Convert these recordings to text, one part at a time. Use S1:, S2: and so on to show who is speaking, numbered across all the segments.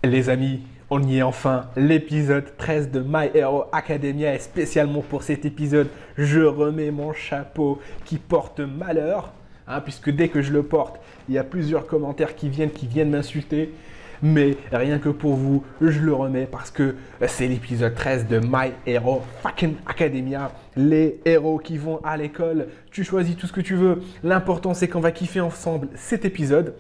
S1: Les amis, on y est enfin, l'épisode 13 de My Hero Academia et spécialement pour cet épisode, je remets mon chapeau qui porte malheur, puisque dès que je le porte, il y a plusieurs commentaires qui viennent m'insulter, mais rien que pour vous, je le remets parce que c'est l'épisode 13 de My Hero fucking Academia, les héros qui vont à l'école, tu choisis tout ce que tu veux, l'important c'est qu'on va kiffer ensemble cet épisode.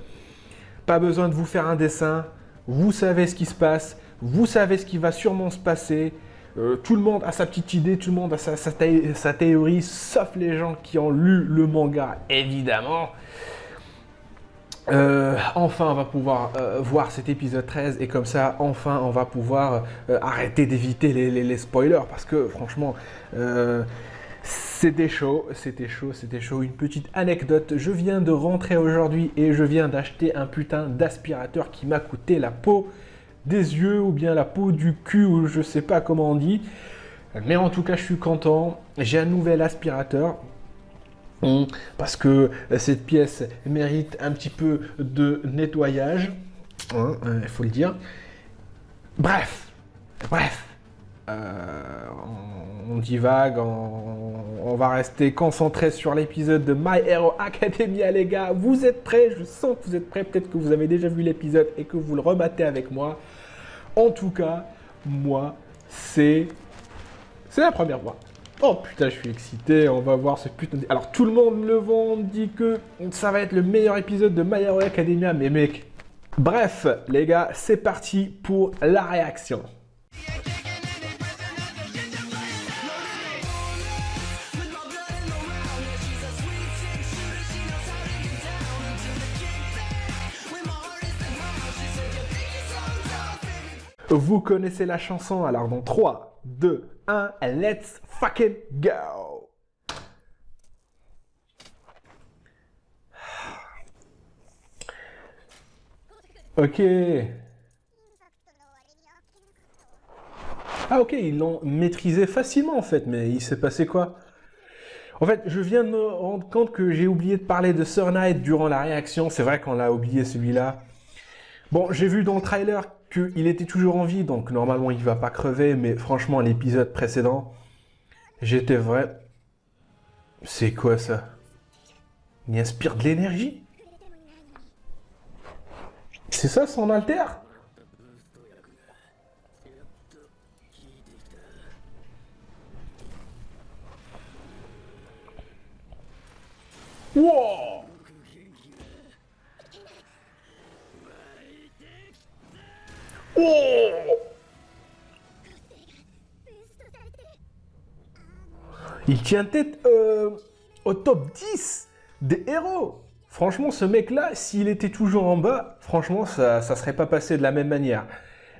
S1: Pas besoin de vous faire un dessin. Vous savez ce qui se passe. Vous savez ce qui va sûrement se passer. Tout le monde a sa petite idée. Tout le monde a sa théorie. Sauf les gens qui ont lu le manga, évidemment. Enfin, on va pouvoir voir cet épisode 13. Et comme ça, enfin, on va pouvoir arrêter d'éviter les spoilers. Parce que, franchement... c'était chaud. Une petite anecdote, je viens de rentrer aujourd'hui et je viens d'acheter un putain d'aspirateur qui m'a coûté la peau des yeux ou bien la peau du cul ou je sais pas comment on dit. Mais en tout cas, je suis content. J'ai un nouvel aspirateur. Parce que cette pièce mérite un petit peu de nettoyage. Il faut le dire. Bref. On divague, on va rester concentré sur l'épisode de My Hero Academia, les gars. Vous êtes prêts? Je sens que vous êtes prêts. Peut-être que vous avez déjà vu l'épisode et que vous le rebattez avec moi. En tout cas, moi, c'est la première fois. Oh putain, je suis excité. On va voir ce putain de... Alors, tout le monde le vend, on dit que ça va être le meilleur épisode de My Hero Academia. Mais mec, bref, les gars, c'est parti pour la réaction. Vous connaissez la chanson, alors dans 3, 2, 1, let's fucking go! Ok. Ah ok, ils l'ont maîtrisé facilement en fait, mais il s'est passé quoi? En fait, je viens de me rendre compte que j'ai oublié de parler de Sir Knight durant la réaction, c'est vrai qu'on l'a oublié celui-là. Bon, j'ai vu dans le trailer qu'il était toujours en vie, donc normalement il va pas crever, mais franchement, l'épisode précédent, j'étais vrai... C'est quoi ça? Il inspire de l'énergie? C'est ça son alter? Wow! Oh! Il tient tête au top 10 des héros. Franchement, ce mec-là, s'il était toujours en bas, franchement, ça serait pas passé de la même manière.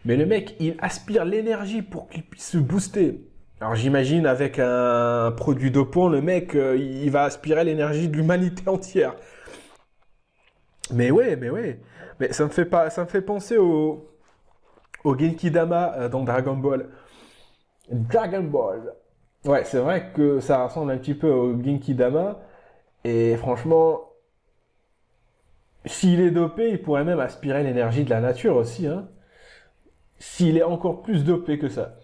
S1: Mais le mec, il aspire l'énergie pour qu'il puisse se booster. Alors j'imagine avec un produit dopant, le mec, il va aspirer l'énergie de l'humanité entière. Mais ouais, mais ouais. Mais ça me fait penser au Genki Dama dans Dragon Ball. Dragon Ball. Ouais, c'est vrai que ça ressemble un petit peu au Genki Dama. Et franchement, s'il est dopé, il pourrait même aspirer l'énergie de la nature aussi, hein. S'il est encore plus dopé que ça.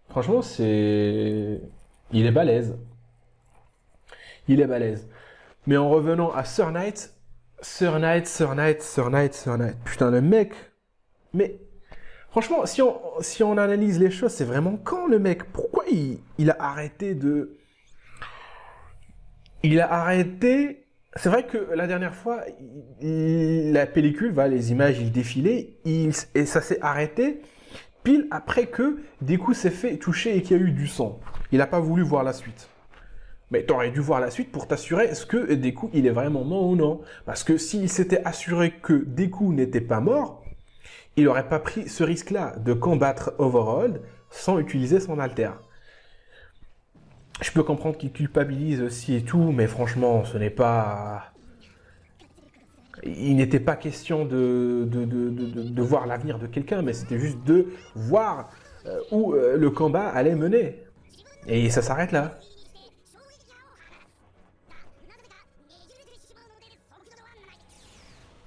S1: Franchement, c'est... Il est balèze. Il est balèze. Mais en revenant à Sir Knight, Sir Knight. Putain, le mec... Mais franchement, si on analyse les choses, c'est vraiment quand le mec? Pourquoi il a arrêté de... Il a arrêté... C'est vrai que la dernière fois, la pellicule, les images, il défilait, et ça s'est arrêté pile après que Deku s'est fait toucher et qu'il y a eu du sang. Il n'a pas voulu voir la suite. Mais t'aurais dû voir la suite pour t'assurer est-ce que Deku il est vraiment mort ou non. Parce que s'il s'était assuré que Deku n'était pas mort, il n'aurait pas pris ce risque-là de combattre Overhaul sans utiliser son alter. Je peux comprendre qu'il culpabilise aussi et tout, mais franchement, ce n'est pas... Il n'était pas question de voir l'avenir de quelqu'un, mais c'était juste de voir où le combat allait mener. Et ça s'arrête là.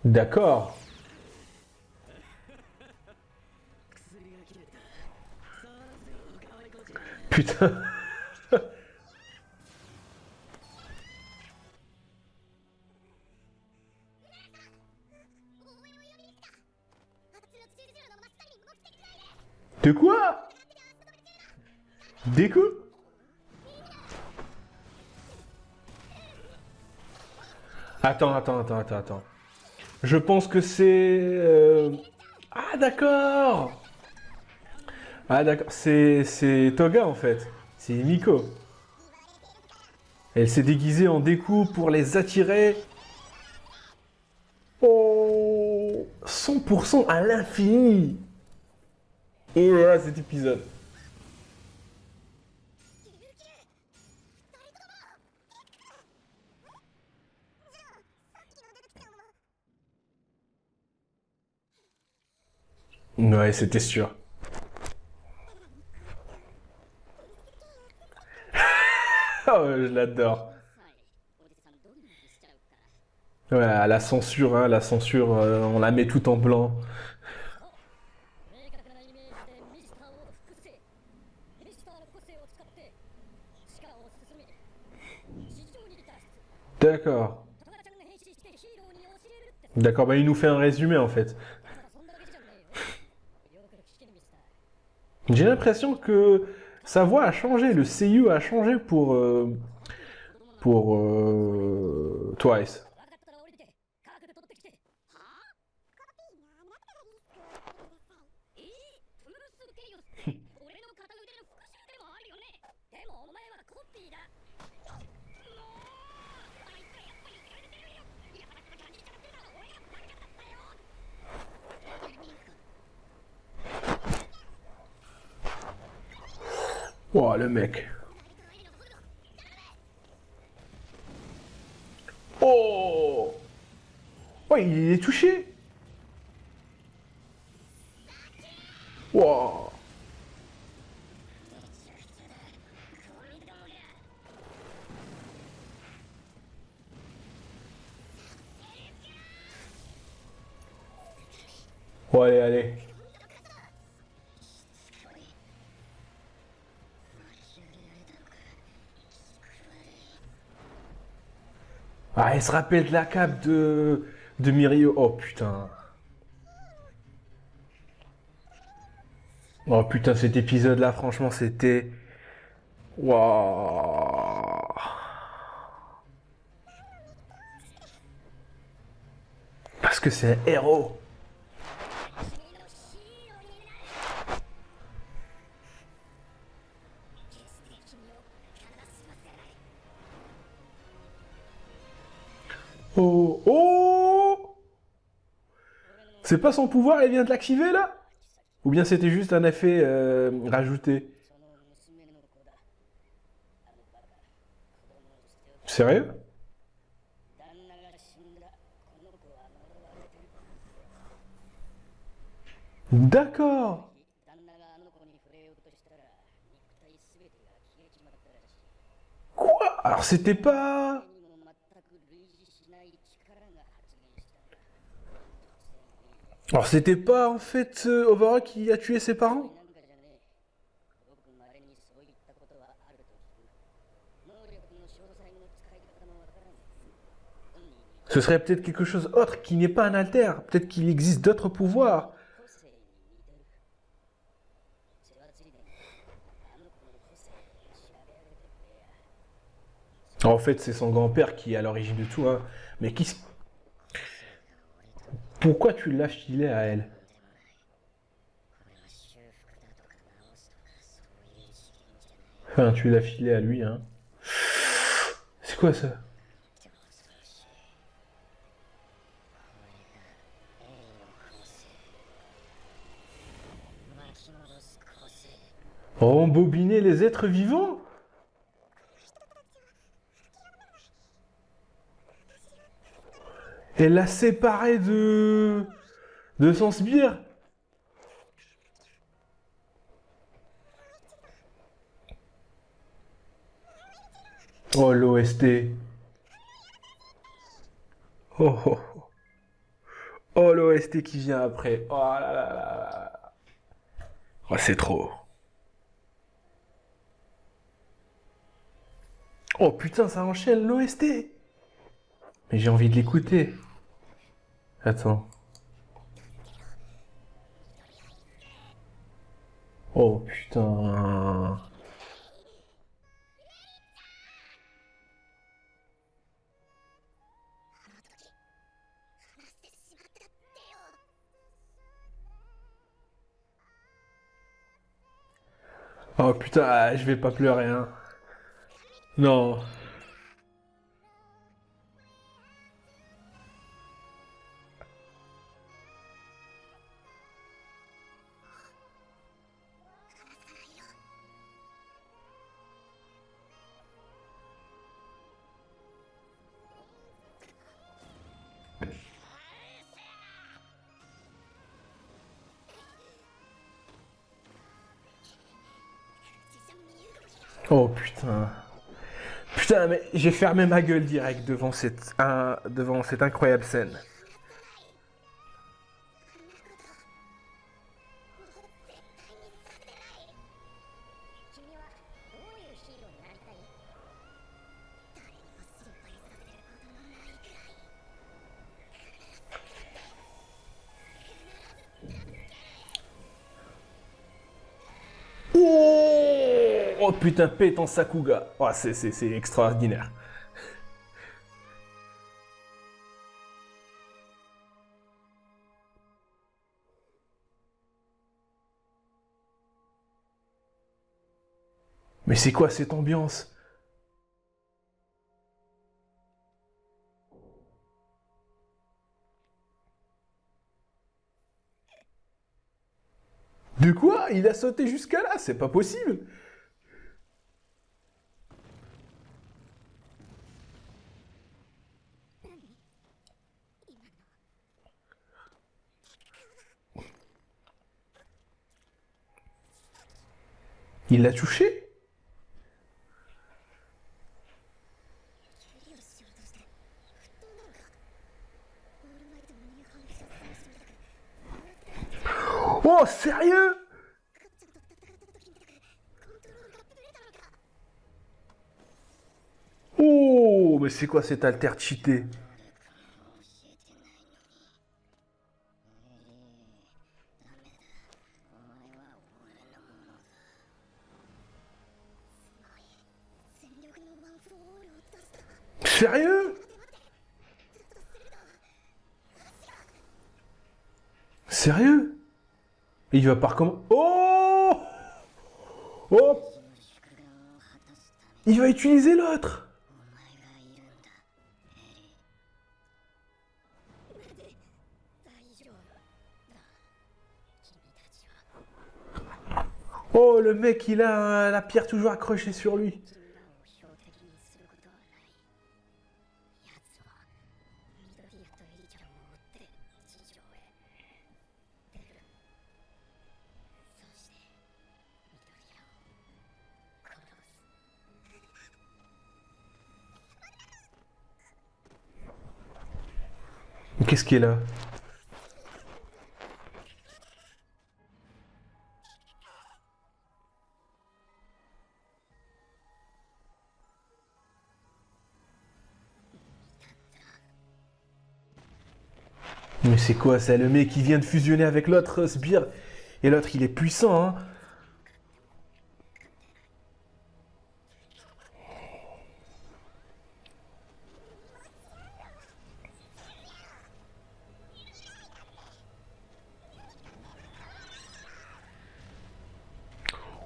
S1: D'accord. Putain. De quoi? Des coups? Attends. Je pense que c'est... Ah d'accord. Ah d'accord, c'est Toga en fait. C'est Miko. Elle s'est déguisée en Deku pour les attirer. Oh, 100% à l'infini. Oh là là, cet épisode. Ouais, c'était sûr. Oh, je l'adore. Ouais, la censure, hein, la censure, on la met tout en blanc. D'accord. D'accord, bah il nous fait un résumé en fait. J'ai l'impression que sa voix a changé, le seiyuu a changé pour Twice. Oh, le mec. Oh! Oh, il est touché. Wow. Oh, allez. Ah, elle se rappelle de la cape de Mirio. Oh putain. Oh putain, cet épisode-là, franchement, c'était. Waouh. Parce que c'est un héros. Oh, oh! C'est pas son pouvoir, elle vient de l'activer là? Ou bien c'était juste un effet rajouté? Sérieux? D'accord. Quoi? Alors c'était pas... Alors c'était pas en fait Overhaul qui a tué ses parents? Ce serait peut-être quelque chose autre qui n'est pas un alter. Peut-être qu'il existe d'autres pouvoirs. En fait, c'est son grand-père qui est à l'origine de tout, hein. Mais pourquoi tu l'as filé à elle? Enfin, tu l'as filé à lui, hein. C'est quoi ça? Embobiner les êtres vivants? Elle l'a séparé de son sbire? Oh, l'OST. Oh, oh, oh, l'OST qui vient après. Oh là là là là. Oh, c'est trop. Oh putain, ça enchaîne l'OST. Mais j'ai envie de l'écouter. Attends. Oh putain. Oh putain, je vais pas pleurer, hein. Non. Oh putain. Putain, mais j'ai fermé ma gueule direct devant cette incroyable scène. Oh, oh putain, pète en Sakuga. Oh, c'est extraordinaire. Mais c'est quoi cette ambiance? De quoi? Il a sauté jusqu'à là? C'est pas possible. Il l'a touché? Oh, sérieux? Oh, mais c'est quoi cet alter cheaté? Sérieux? Sérieux? Il va pas recommencer. Oh! Oh! Il va utiliser l'autre! Oh, le mec, il a la pierre toujours accrochée sur lui. Qu'est-ce qu'il est là? Mais c'est quoi? C'est le mec qui vient de fusionner avec l'autre sbire. Et l'autre, il est puissant, hein?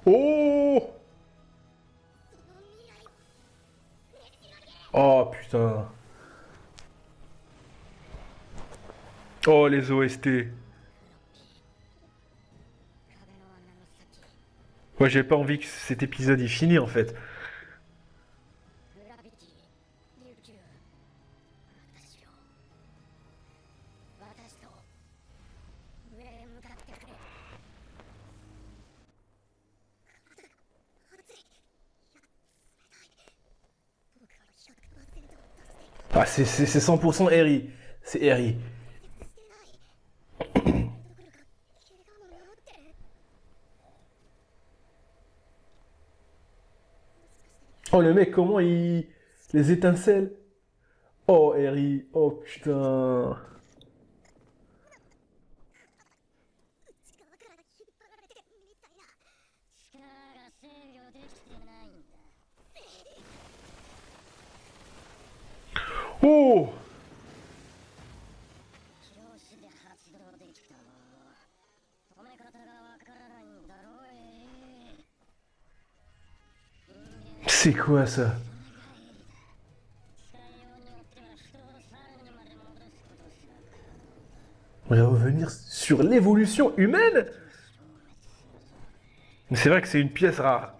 S1: Oh! Oh putain. Oh les OST. Moi j'ai pas envie que cet épisode il finisse en fait. Ah c'est 100% Eri. C'est Eri. Oh, le mec, comment il... Les étincelles. Oh, Harry. Oh, putain. Oh! C'est quoi ça? On va revenir sur l'évolution humaine? Mais c'est vrai que c'est une pièce rare.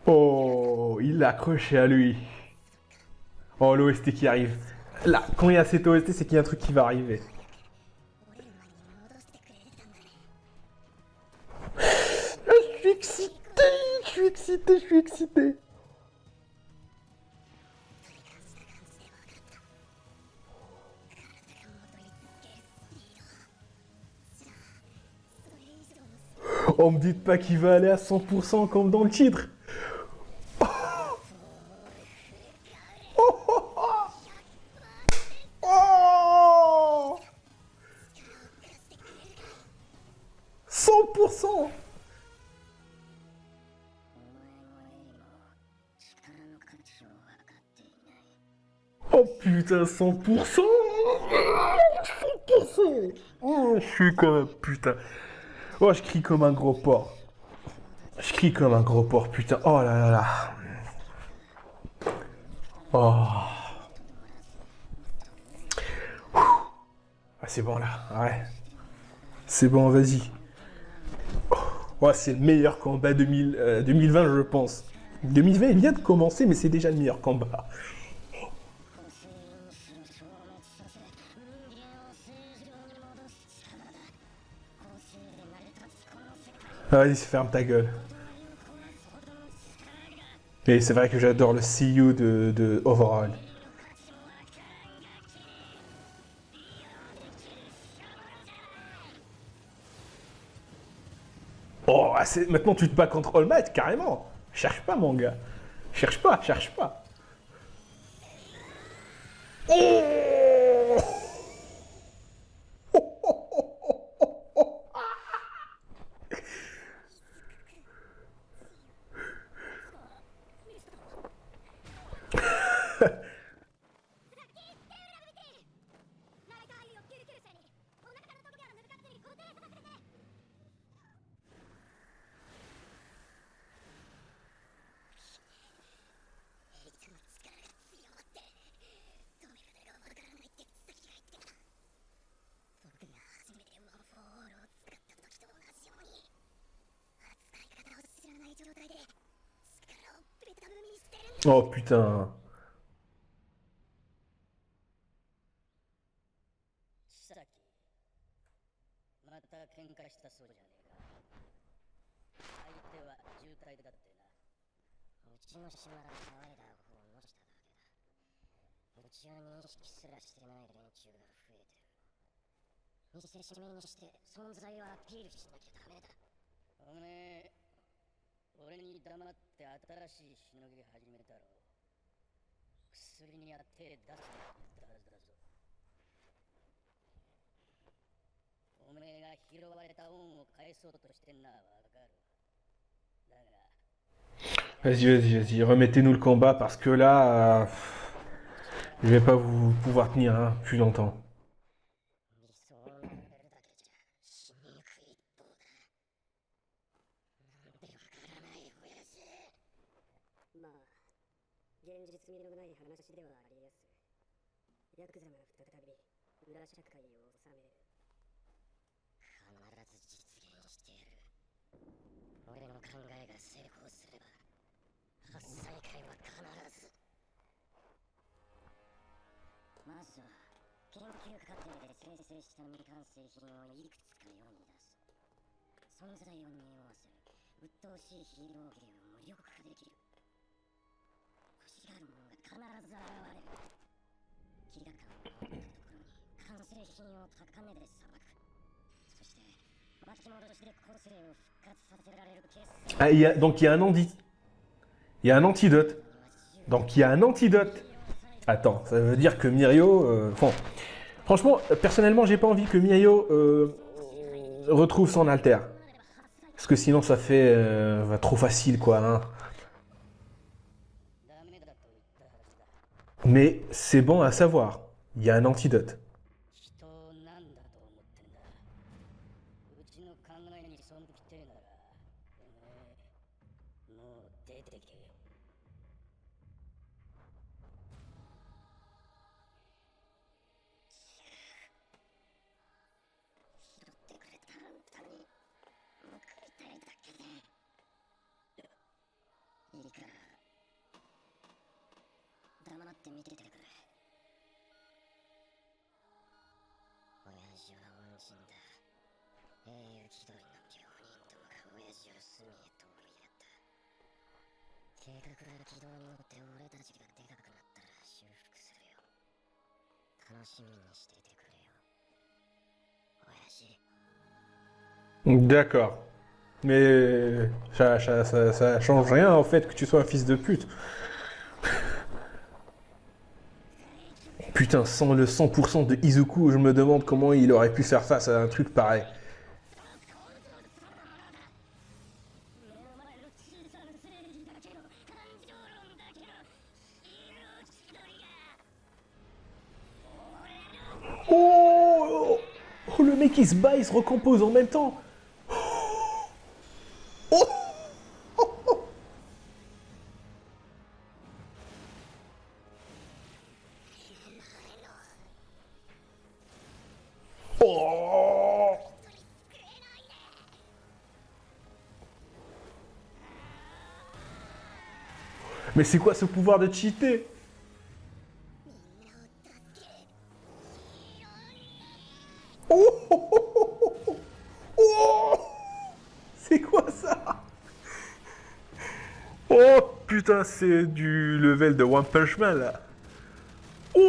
S1: Oh, il l'a accroché à lui. Oh, l'OST qui arrive. Là, quand il y a cette OST, c'est qu'il y a un truc qui va arriver. Je suis excité, je suis excité, je suis excité. Oh, me dites pas qu'il va aller à 100% comme dans le titre. Oh, 100%. Oh putain, 100%. 100%. Oh, je suis comme un putain. Oh, je crie comme un gros porc. Je crie comme un gros porc, putain. Oh là là là. Oh. Ah, c'est bon là. Ouais. C'est bon, vas-y. Oh, c'est le meilleur combat 2020, je pense. 2020, il vient de commencer, mais c'est déjà le meilleur combat. Vas-y, ferme ta gueule. Et c'est vrai que j'adore le CU de Overall. Oh, ah, maintenant tu te bats contre All Might, carrément. Cherche pas, mon gars. Cherche pas, cherche pas. Oh, oh putain.
S2: おめえが拾われた恩を返そうとしてんのはわかる。だが、
S1: Vas-y, vas-y, vas-y. Remettez-nous le combat parce que là, je vais pas vous pouvoir tenir hein, plus longtemps.
S2: まず、現実味のない話ではありやすい。ヤクザが再び裏社会を治める。必ず実現してやる。俺の考えが成功すれば、喝采会は必ず。まずは研究過程で生成した未完成品をいくつか世に出す。存在を匂わせ、鬱陶しいヒーローゲーを無力化できる。
S1: Ah, donc il y a il y a un antidote. Donc il y a un antidote. Attends, ça veut dire que Mirio... Bon, franchement, personnellement, j'ai pas envie que Mirio retrouve son alter. Parce que sinon, ça fait trop facile, quoi. Hein. Mais c'est bon à savoir. Il y a un antidote. D'accord. Mais ça change rien en fait que tu sois un fils de pute. Putain, sans le 100% de Izuku, je me demande comment il aurait pu faire face à un truc pareil. Oh, oh, le mec il se bat, il se recompose en même temps. Oh, oh. Mais c'est quoi ce pouvoir de cheater? Oh, oh, oh, oh, oh. Oh, c'est quoi ça? Oh putain, c'est du level de One Punch Man là. Oh,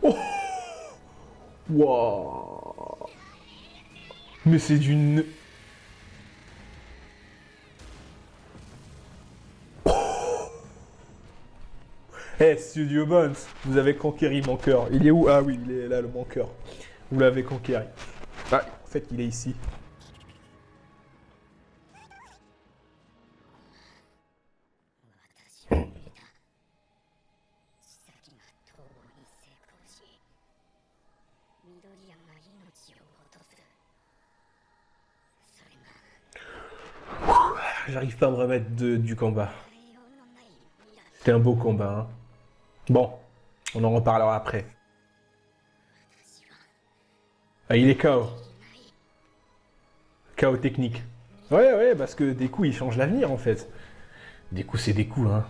S1: oh. Wow. Mais c'est d'une... Eh, Studio Bones, vous avez conquéri mon cœur. Il est où? Ah oui, il est là, le mon cœur. Vous l'avez conquéri. Ah, en fait, il est ici. J'arrive pas à me remettre du combat. C'était un beau combat, hein. Bon, on en reparlera après. Ah, il est KO. KO technique. Ouais, ouais, parce que des coups, ils changent l'avenir, en fait. Des coups, c'est des coups, hein.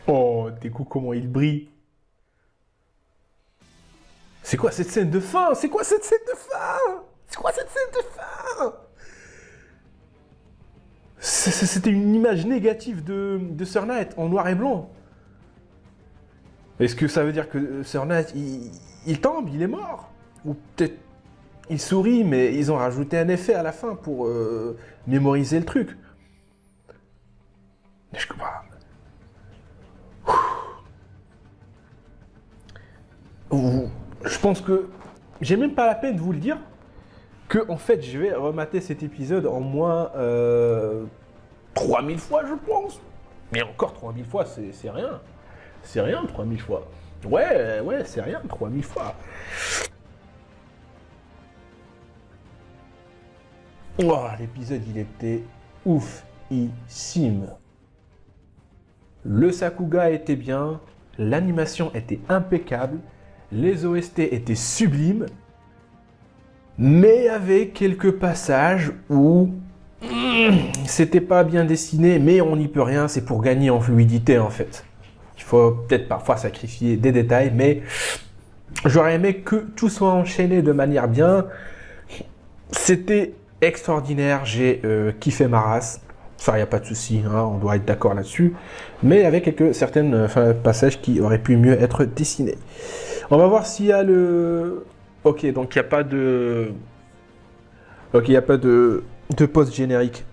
S1: Oh, des coups, comment il brille. C'est quoi cette scène de fin? C'est quoi cette scène de fin? C'est quoi cette scène de fin? C'était une image négative de Sir Knight en noir et blanc. Est-ce que ça veut dire que Sir Knight, il tombe, il est mort? Ou peut-être il sourit, mais ils ont rajouté un effet à la fin pour mémoriser le truc. Je comprends. Je pense que j'ai même pas la peine de vous le dire que en fait je vais remater cet épisode en moins 3000 fois je pense. Mais encore 3000 fois c'est rien. C'est rien 3000 fois. Ouais, ouais, c'est rien 3000 fois. Oh, l'épisode il était oufissime. Le Sakuga était bien, l'animation était impeccable. Les OST étaient sublimes, mais avec quelques passages où c'était pas bien dessiné, mais on n'y peut rien, c'est pour gagner en fluidité en fait. Il faut peut-être parfois sacrifier des détails, mais j'aurais aimé que tout soit enchaîné de manière bien. C'était extraordinaire, j'ai kiffé ma race. Ça, il n'y a pas de souci, hein, on doit être d'accord là-dessus. Mais avec certains passages qui auraient pu mieux être dessinés. On va voir s'il y a le... Ok, donc il n'y a pas de... Ok, il n'y a pas de post-générique.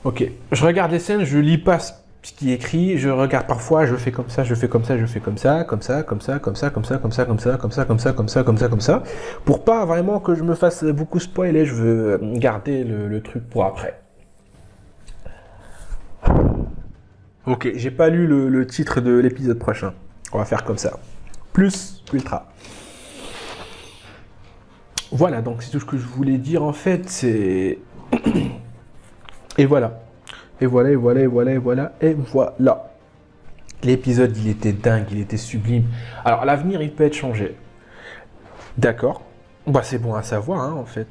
S1: Ok, je regarde les scènes, je lis pas ce qui est écrit, je regarde parfois, je fais comme ça, je fais comme ça, je fais comme ça, comme ça, comme ça, comme ça, comme ça, comme ça, comme ça, comme ça, comme ça, comme ça, comme ça, comme ça, pour pas vraiment que je me fasse beaucoup spoiler, je veux garder le truc pour après. Ok, j'ai pas lu le titre de l'épisode prochain. On va faire comme ça. Plus ultra. Voilà, donc c'est tout ce que je voulais dire en fait, c'est... Et voilà. Et voilà, et voilà, et voilà, et voilà, et voilà. L'épisode, il était dingue, il était sublime. Alors, l'avenir, il peut être changé. D'accord. Bah, c'est bon à savoir, hein, en fait.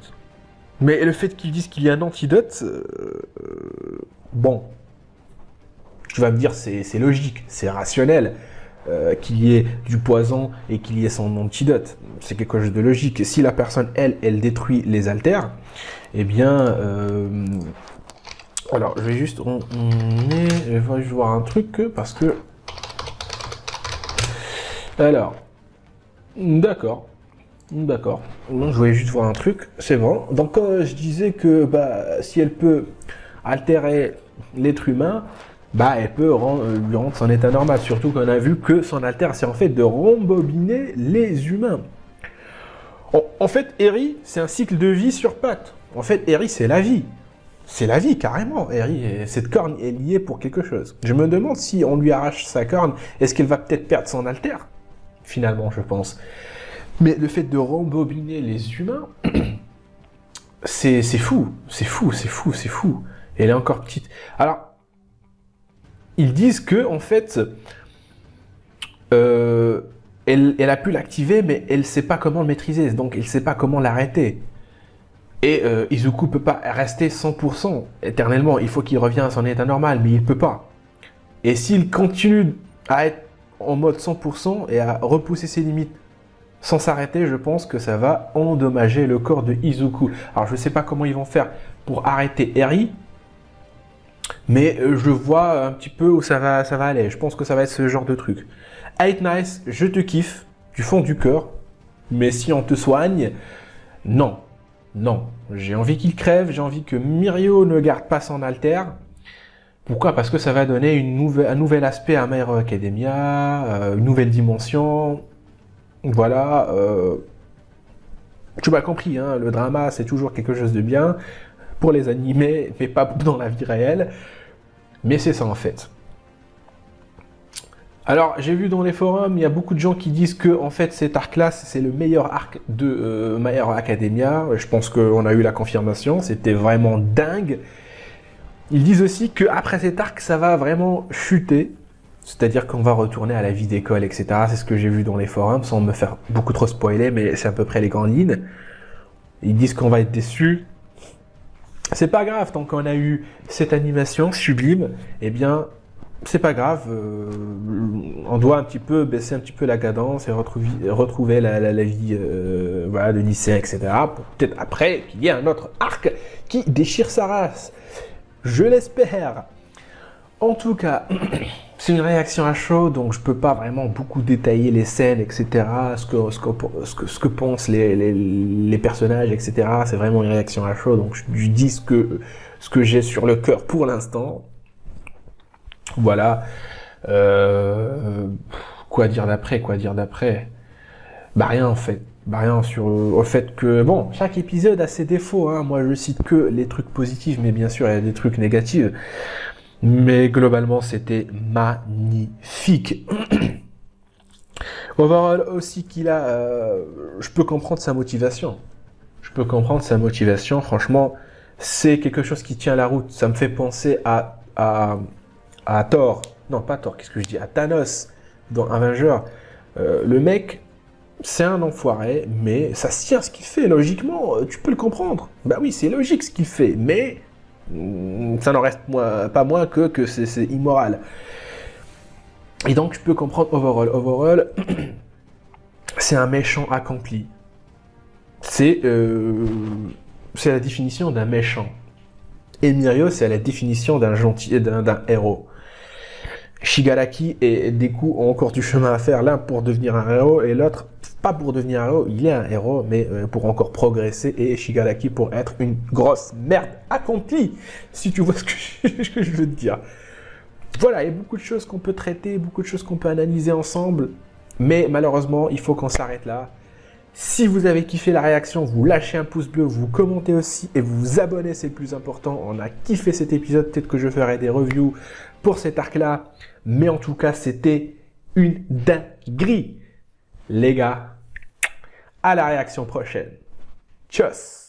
S1: Mais le fait qu'ils disent qu'il y a un antidote... bon. Tu vas me dire, c'est logique, c'est rationnel. Qu'il y ait du poison et qu'il y ait son antidote. C'est quelque chose de logique. Et si la personne, elle détruit les haltères, eh bien... alors, je vais juste... je vais juste voir un truc, parce que... Alors... D'accord. D'accord. Donc, je voulais juste voir un truc. C'est bon. Donc, quand je disais que si elle peut altérer l'être humain, elle peut lui rendre son état normal. Surtout qu'on a vu que son altère, c'est en fait de rembobiner les humains. En fait, Eri, c'est un cycle de vie sur pattes. En fait, Eri, c'est la vie. C'est la vie, carrément. Eri, cette corne est liée pour quelque chose. Je me demande si on lui arrache sa corne, est-ce qu'elle va peut-être perdre son altère? Finalement, je pense. Mais le fait de rembobiner les humains, c'est fou. C'est fou, c'est fou, c'est fou. Elle est encore petite. Alors, ils disent que, en fait, elle a pu l'activer, mais elle ne sait pas comment le maîtriser. Donc, elle ne sait pas comment l'arrêter. Et Izuku peut pas rester 100% éternellement. Il faut qu'il revienne à son état normal, mais il peut pas. Et s'il continue à être en mode 100% et à repousser ses limites sans s'arrêter, je pense que ça va endommager le corps de Izuku. Alors, je sais pas comment ils vont faire pour arrêter Eri, mais je vois un petit peu où ça va aller. Je pense que ça va être ce genre de truc. Eight Nice, je te kiffe du fond du cœur, mais si on te soigne, non. Non, j'ai envie qu'il crève, j'ai envie que Mirio ne garde pas son alter. Pourquoi? Parce que ça va donner un nouvel aspect à My Hero Academia, une nouvelle dimension. Voilà. Tu m'as compris, hein, le drama, c'est toujours quelque chose de bien pour les animés, mais pas dans la vie réelle. Mais c'est ça en fait. Alors, j'ai vu dans les forums, il y a beaucoup de gens qui disent que en fait, cet arc-là, c'est le meilleur arc de My Hero Academia. Je pense qu'on a eu la confirmation, c'était vraiment dingue. Ils disent aussi qu'après cet arc, ça va vraiment chuter. C'est-à-dire qu'on va retourner à la vie d'école, etc. C'est ce que j'ai vu dans les forums, sans me faire beaucoup trop spoiler, mais c'est à peu près les grandes lignes. Ils disent qu'on va être déçus. C'est pas grave, tant qu'on a eu cette animation sublime, eh bien... c'est pas grave, on doit un petit peu baisser un petit peu la cadence et retrouver la vie voilà, de lycée, etc. Pour peut-être après qu'il y ait un autre arc qui déchire sa race. Je l'espère. En tout cas, c'est une réaction à chaud, donc je peux pas vraiment beaucoup détailler les scènes, etc. Ce que pensent les personnages, etc. C'est vraiment une réaction à chaud, donc je dis ce que j'ai sur le cœur pour l'instant. Voilà. Quoi dire d'après? Rien en fait. Rien au fait que, bon, chaque épisode a ses défauts, hein. Moi je cite que les trucs positifs, mais bien sûr il y a des trucs négatifs. Mais globalement c'était magnifique. Overall aussi qu'il a... je peux comprendre sa motivation. Franchement, c'est quelque chose qui tient la route. Ça me fait penser à Thor. Non, pas Thor, qu'est-ce que je dis? À Thanos dans Avengers. Le mec, c'est un enfoiré, mais ça se tient ce qu'il fait, logiquement, tu peux le comprendre. Bah oui, c'est logique ce qu'il fait, mais ça n'en reste pas moins que c'est immoral. Et donc, je peux comprendre Overall. Overall, c'est un méchant accompli. C'est la définition d'un méchant. Et Mirio, c'est la définition d'un gentil, d'un héros. Shigaraki et Deku ont encore du chemin à faire, l'un pour devenir un héros et l'autre pas pour devenir un héros, il est un héros mais pour encore progresser, et Shigaraki pour être une grosse merde accomplie, si tu vois ce que je veux te dire. Voilà, il y a beaucoup de choses qu'on peut traiter, beaucoup de choses qu'on peut analyser ensemble, mais malheureusement il faut qu'on s'arrête là. Si vous avez kiffé la réaction, vous lâchez un pouce bleu, vous commentez aussi et vous vous abonnez, c'est le plus important. On a kiffé cet épisode, peut-être que je ferai des reviews pour cet arc-là. Mais en tout cas, c'était une dinguerie. Les gars, à la réaction prochaine. Tchuss!